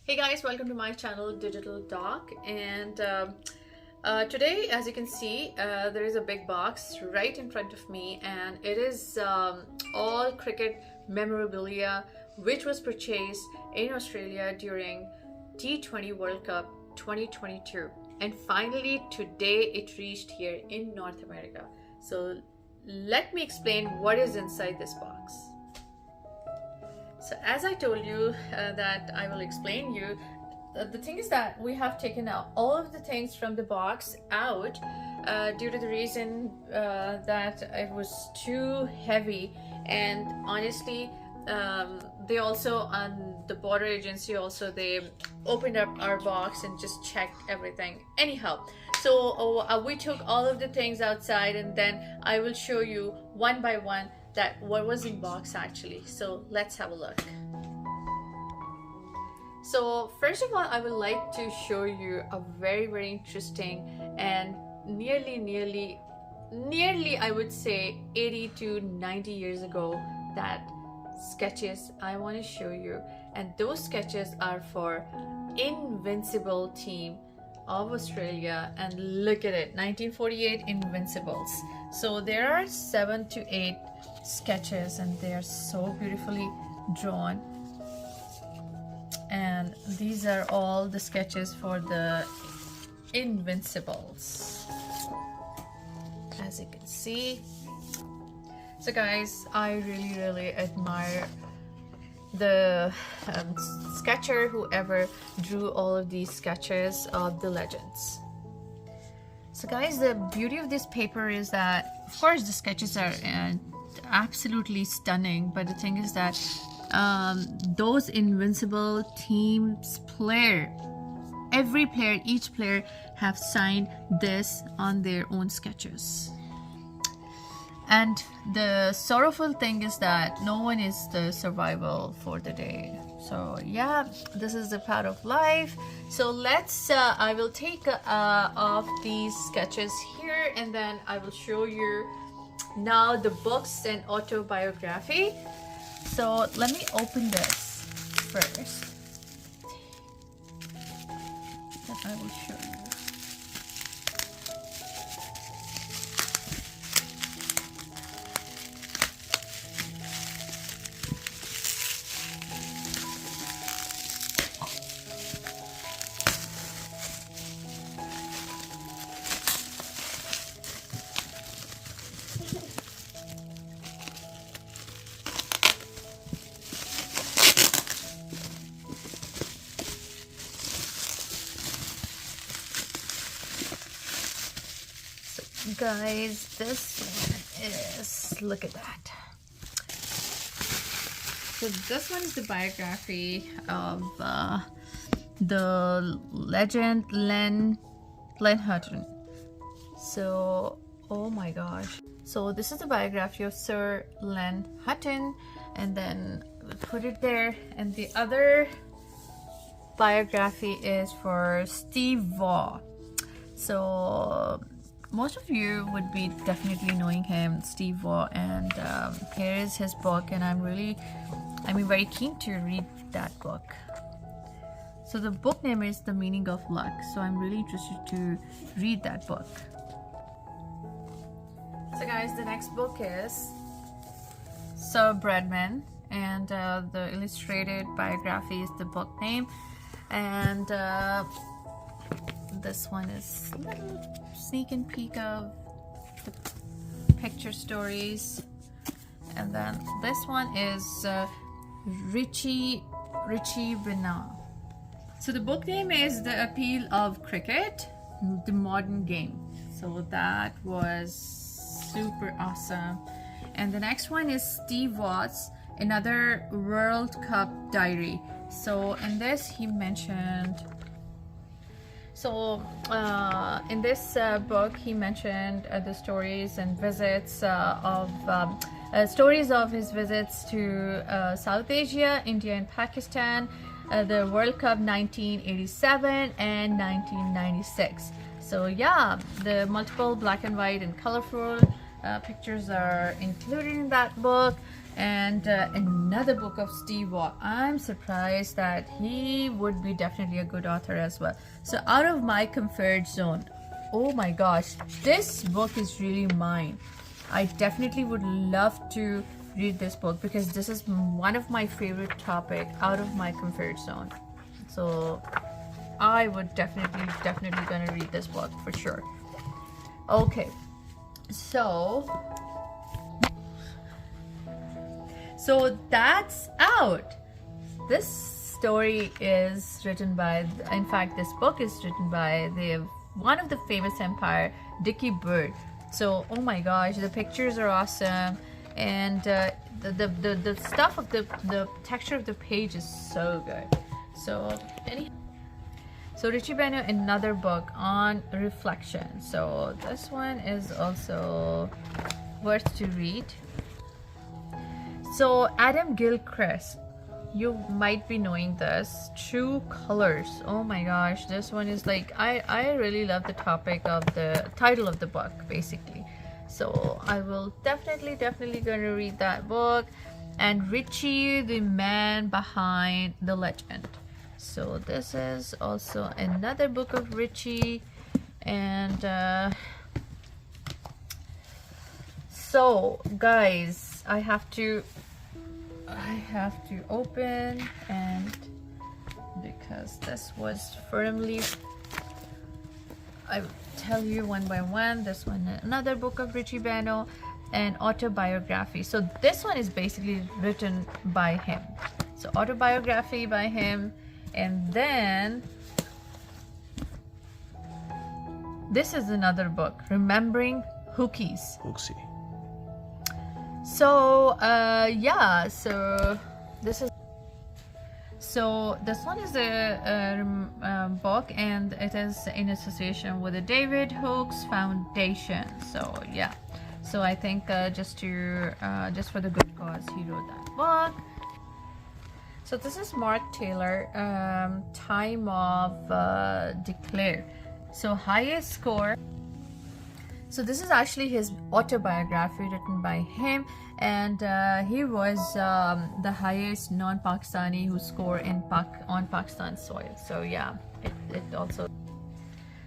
Hey guys, welcome to my channel Digital Doc. And today, as you can see, there is a big box right in front of me, and it is all cricket memorabilia which was purchased in Australia during T20 World Cup 2022, and finally today it reached here in North America. So let me explain what is inside this box. So as I told you that I will explain you, the thing is that we have taken out all of the things from the box out due to the reason that it was too heavy, and honestly they also, on the border agency also, they opened up our box and just checked everything anyhow. So we took all of the things outside, and then I will show you one by one that what was in box actually. So let's have a look. So first of all, I would like to show you a very interesting and nearly I would say 80 to 90 years ago that sketches I want to show you, and those sketches are for Invincible team of Australia. And look at it, 1948 Invincibles. So there are 7 to 8 sketches, and they are so beautifully drawn, and these are all the sketches for the Invincibles, as you can see. So guys, I really admire the sketcher whoever drew all of these sketches of the legends. So guys, the beauty of this paper is that, of course, the sketches are absolutely stunning, but the thing is that those Invincible teams each player have signed this on their own sketches. And the sorrowful thing is that no one is the survival for the day. So yeah, this is a part of life. So let's I will take off these sketches here, and then I will show you now the books and autobiography. So let me open this first, then I will show you. Guys, this one is, look at that. So this one is the biography of the legend Len Hutton. So oh my gosh, so this is the biography of Sir Len Hutton, and then we'll put it there. And the other biography is for Steve Waugh. So most of you would be definitely knowing him, Steve Waugh, and here is his book, and I'm very keen to read that book. So the book name is The Meaning of Luck, so I'm really interested to read that book. So guys, the next book is Sir Bradman, and the illustrated biography is the book name, and this one is a little sneak and peek of the picture stories. And then this one is Richie Bina. So the book name is The Appeal of Cricket, the Modern Game. So that was super awesome. And the next one is Steve Waugh's Another World Cup Diary. So in this he mentioned, in this book he mentioned the stories and visits stories of his visits to South Asia, India and Pakistan, the World Cup 1987 and 1996. So yeah, the multiple black and white and colorful pictures are included in that book. and another book of Steve Waugh. I'm surprised that he would be definitely a good author as well. So Out of My Comfort Zone. Oh my gosh, this book is really mine. I definitely would love to read this book because this is one of my favorite topic, out of my comfort zone. So I would definitely gonna read this book for sure. Okay, so that's out. This story is written by, in fact, this book is written by one of the famous empire, Dickie Bird. So, oh my gosh, the pictures are awesome, and the stuff of the texture of the page is so good. So Richie Benaud, another book on reflection. So this one is also worth to read. So Adam Gilchrist, you might be knowing this, True Colors. Oh my gosh, this one is like, I really love the topic of the title of the book basically. So I will definitely gonna read that book. And Richie, the man behind the legend. So this is also another book of Richie. And so guys, I have to open, and because this was firmly, I will tell you one by one. This one, another book of Richie Benaud, and autobiography. So this one is basically written by him. So autobiography by him. And then this is another book, Remembering Hookies. So yeah, so this one is a book, and it is in association with the David Hooks Foundation. So yeah, so I think just for the good cause he wrote that book. So this is Mark Taylor, Time of Declare. So highest score. So this is actually his autobiography written by him, and he was the highest non-Pakistani who scored on Pakistan soil. So yeah, it also.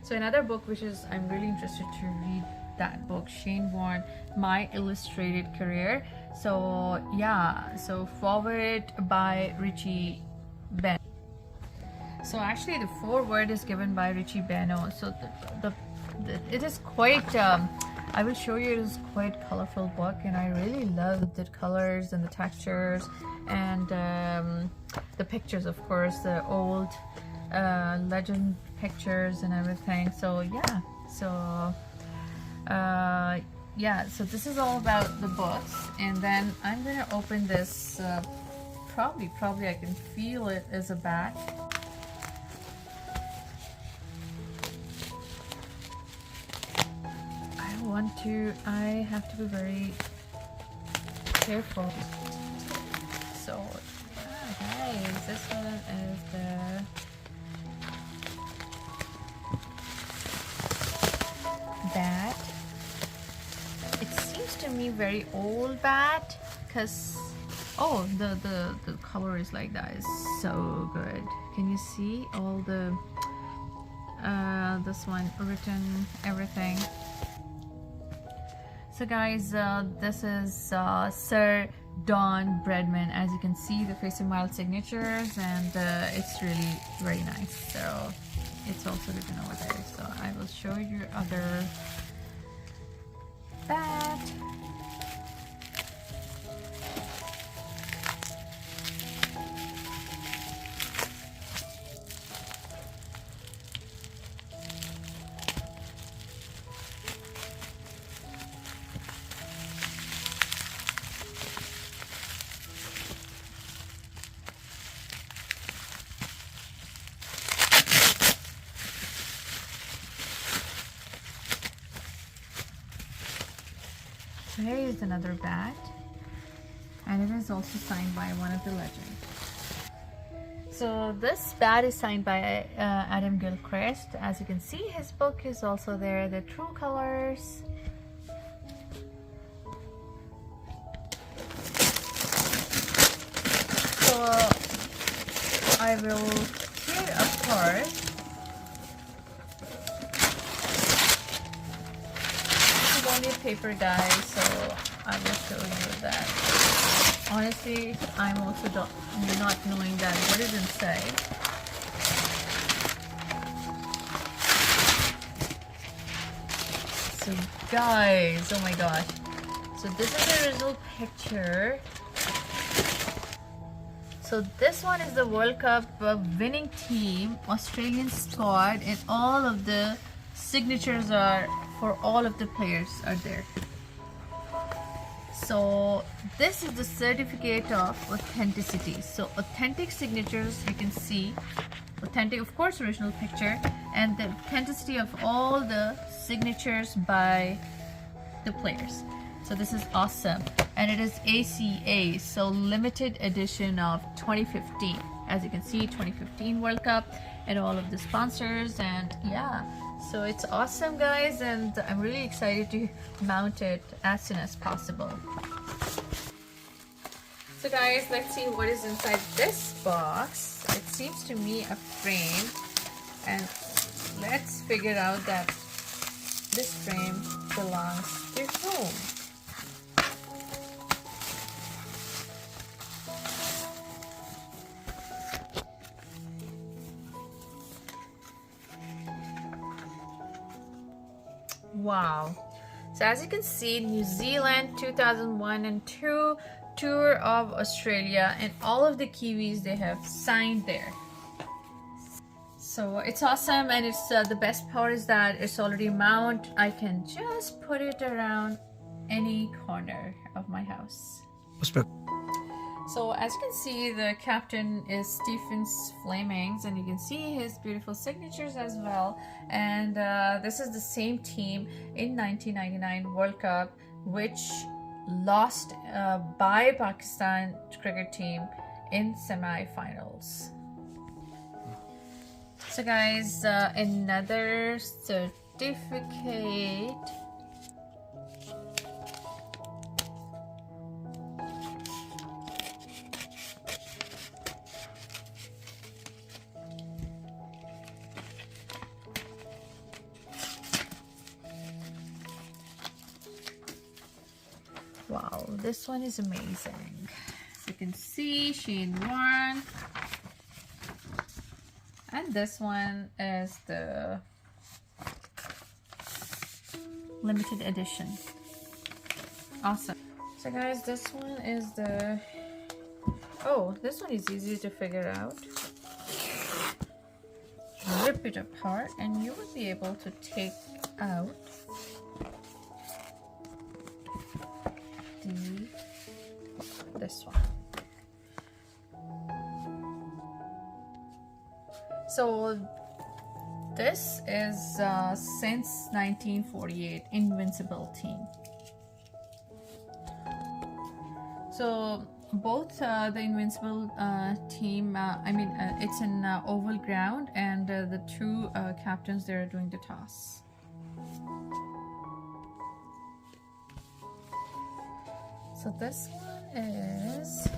So another book which is, I'm really interested to read that book, Shane Warne, My Illustrated Career. So yeah, so forward by Richie Benaud. So actually the foreword is given by Richie Benaud. So it is quite, I will show you, it is quite colorful book, and I really love the colors and the textures, and the pictures, of course, the old legend pictures and everything. So yeah, so this is all about the books. And then I'm gonna open this, probably I can feel it as a bat. I have to be very careful. So yeah, guys, this one is the bat. It seems to me very old bat, because the color is like that. Is so good. Can you see all the this one written everything? So guys, this is Sir Don Bredman. As you can see, the facing mild signatures, and it's really very nice. So it's also written over there. So I will show you other bat. So here is another bat, and it is also signed by one of the legends. So this bat is signed by Adam Gilchrist. As you can see, his book is also there, The True Colors. I will tear apart. This is only a paper, guys, so I will show you that. Honestly, I'm also not knowing that what is inside. So guys, oh my gosh. So this is the original picture. So this one is the World Cup winning team, Australian squad, and all of the signatures are for all of the players are there. So this is the certificate of authenticity. So authentic signatures, you can see authentic, of course, original picture, and the authenticity of all the signatures by the players. So this is awesome, and it is ACA, so limited edition of 2015. As you can see, 2015 World Cup and all of the sponsors, and yeah, so it's awesome, guys, and I'm really excited to mount it as soon as possible. So guys, let's see what is inside this box. It seems to me a frame, and let's figure out that this frame belongs to whom. Wow. So as you can see, New Zealand 2001 and 2 tour of Australia, and all of the Kiwis, they have signed there. So it's awesome, and it's the best part is that it's already mounted. I can just put it around any corner of my house. So as you can see, the captain is Stephen's Flemings, and you can see his beautiful signatures as well. And this is the same team in 1999 World Cup, which lost by Pakistan cricket team in semi-finals. So guys, another certificate. Wow, this one is amazing. As you can see, Shane Warne. And this one is the limited edition. Awesome. So guys, this one is the... Oh, this one is easy to figure out. Rip it apart and you will be able to take out this one. So this is since 1948 Invincible team. So both the Invincible team, it's in oval ground, and the two captains, they're doing the toss. So this one is...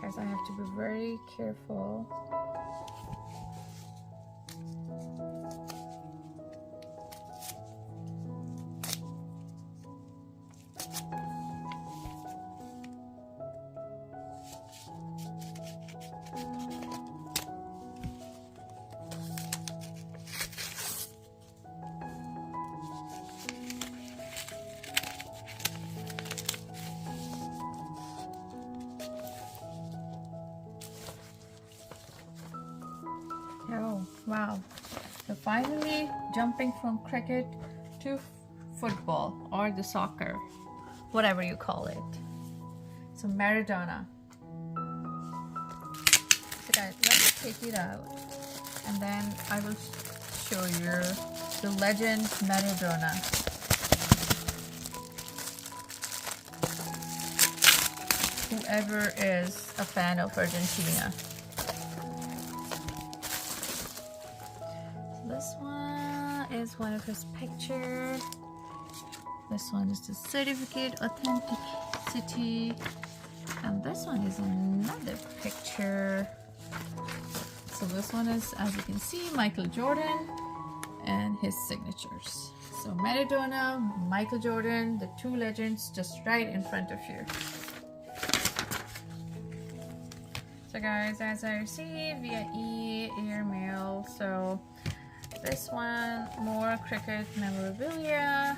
Guys, I have to be very careful. Oh, wow. So finally jumping from cricket to football, or the soccer, whatever you call it. So Maradona. So guys, let's take it out, and then I will show you the legend Maradona. Whoever is a fan of Argentina. This one is one of his pictures. This one is the certificate authenticity, and this one is another picture. So this one is, as you can see, Michael Jordan and his signatures. So Maradona, Michael Jordan, the two legends just right in front of you. So guys, as I received via airmail, so this one, more cricket memorabilia.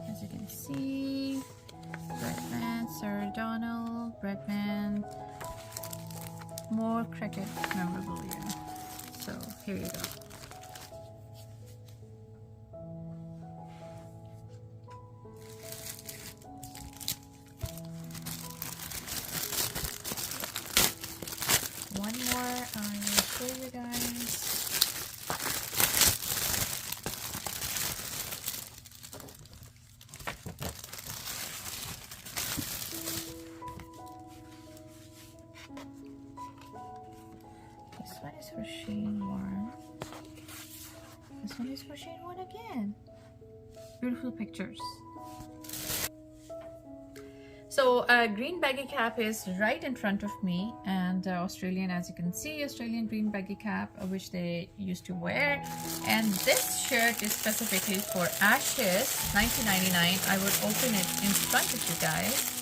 As you can see, Bretman, Sir Donald, Bretman, more cricket memorabilia. So here you go. One more I will show you guys. This one is for Shane Warren. This one is for Shane Warren again. Beautiful pictures. So green baggy cap is right in front of me, and Australian, as you can see, Australian green baggy cap, which they used to wear. And this shirt is specifically for Ashes, $19.99. I would open it in front of you guys.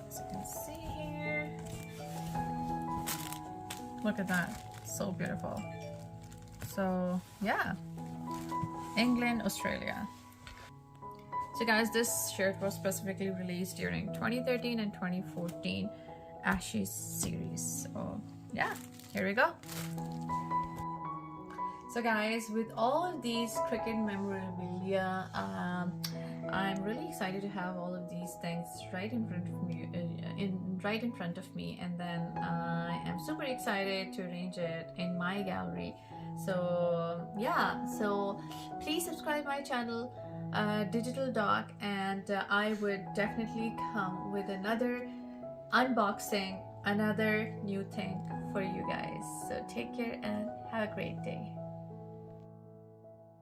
As you can see here, look at that, so beautiful. So yeah. England, Australia. So guys, this shirt was specifically released during 2013 and 2014 Ashes series. So yeah, here we go. So guys, with all of these cricket memorabilia, I'm really excited to have all of these things right in front of me, and then I am super excited to arrange it in my gallery. So yeah, so please subscribe my channel, Digital Doc, and I would definitely come with another unboxing, another new thing for you guys. So take care and have a great day.